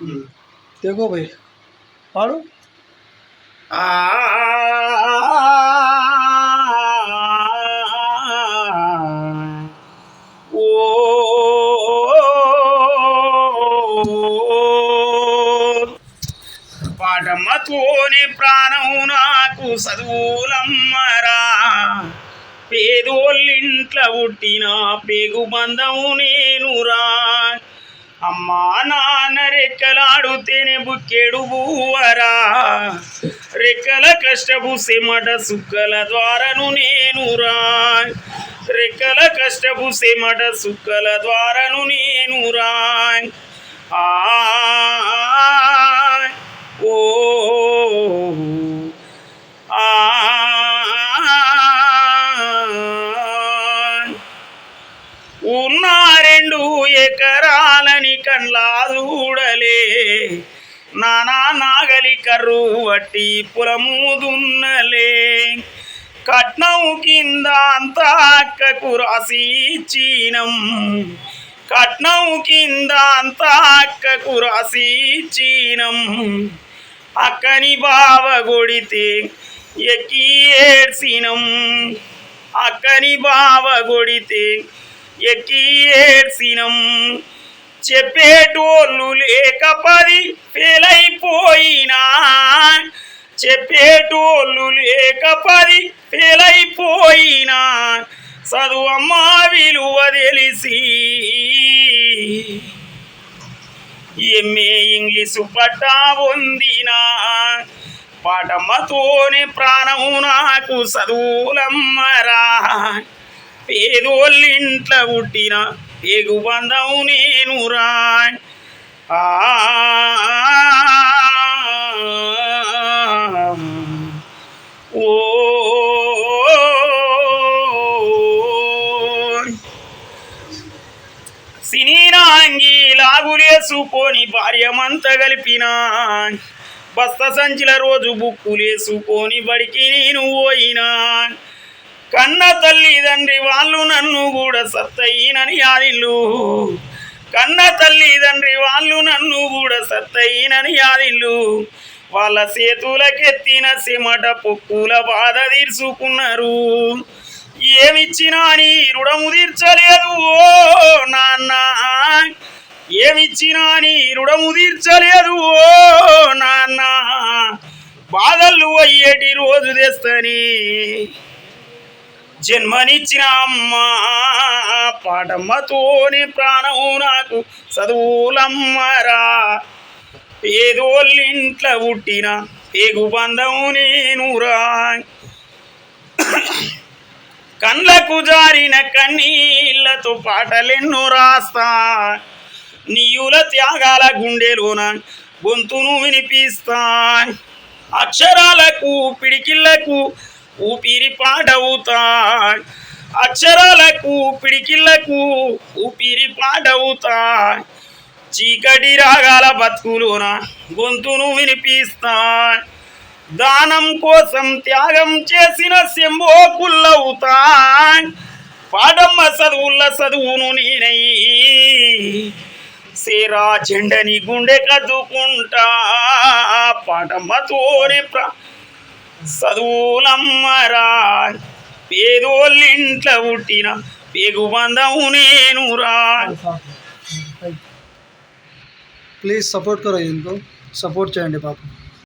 देखो भाई पाड़ो పాటమ్మతోని ప్రాణం నాకు చదువులమ్మరా పేదోళ్ళింట్ల పుట్టిన పేగు బంధము నేనురా అమ్మా నాన్న రెక్కలాడుతేనే బుక్కెడు బూవరా రెక్కల కష్టపు సెమట సుక్కల ద్వారను నేనురా రెక్కల కష్టపు సెమట సుక్కల ద్వారను నేనురా ఆ ఓ ఆ ఉన్న 2 ఎకరాలని కండ్లా చూడలే నానా నాగలి కర్రు వట్టి పొలము దున్నలే కట్నం కింద అంతా అక్కకు రాసి ఇచ్చినం కట్నం కింద అంతా అక్కకు రాసి ఇచ్చినం అక్కని బావ కొడితే ఎక్కి ఏడ్సినం అక్కని బావ కొడితే ఎక్కి ఏడ్సినం చెప్పేటోళ్ళు లేక 10 ఫెయిలైపోయినా చెప్పేటోళ్ళు లేక 10 ఫెయిలైపోయినా చదువమ్మ విలువ తెలిసి ఎంఏ ఇంగ్లీషు పట్టా పొందినా పాటమ్మతోనే ప్రాణం నాకు చదువులమ్మరా పేదోళ్ళింట్ల పుట్టిన పేగు బంధం నేనురా ఓ సినీనాంగి లాగులేసుకొని భార్యమంత కలిపిన బస్త సంచిల రోజు బుక్కులేసుకొని బడికి నేను పోయినా కన్న తల్లిదండ్రి వాళ్ళు నన్ను కూడా సత్తయినని యాదిల్లు కన్న తల్లిదండ్రి వాళ్ళు నన్ను కూడా సత్తయినని యాదిల్లు వాళ్ళ చేతులకెత్తిన సిమట పొక్కుల బాధ తీర్చుకున్నారు ఏమిచ్చినా నీ రుణము తీర్చలేదు ఓ నాన్న ఏమిచ్చినా నీ రుణము తీర్చలేదు ఓ నాన్న బాధలు అయ్యేటి రోజు తెస్తని జన్మనిచ్చిన అమ్మ పాటమ్మతోని ప్రాణం నాకు చదువులమ్మరా పేదోళ్ళింట్ల పుట్టిన పేగు బంధం నేనురా కండ్లకు జారిన కన్నీళ్లతో పాటలెన్నో రాస్తా నీయుల త్యాగాల గుండెలోన గొంతును వినిపిస్తా అక్షరాలకు పిడికిళ్లకు ఊపిరి పాడవుతా అక్షరాలకు పిడికిళ్లకు ఊపిరి పాడవుతా చీకటి రాగాల బతుకులోన గొంతును వినిపిస్తా దానం కోసం త్యాగం చేసిన శంభో కుల్లవుతా పాడమ్మ చదువుల చదువును నేనయ్యి సేరా జెండని గుండె కదుకుంటా పాడమ్మతోనే చదువులమ్మరా పేదోళ్ళింట్ల పుట్టిన పేగు బంధం నేనురా प्लीज़ सपोर्ट करो इनको सपोर्ट చేయండి పాపం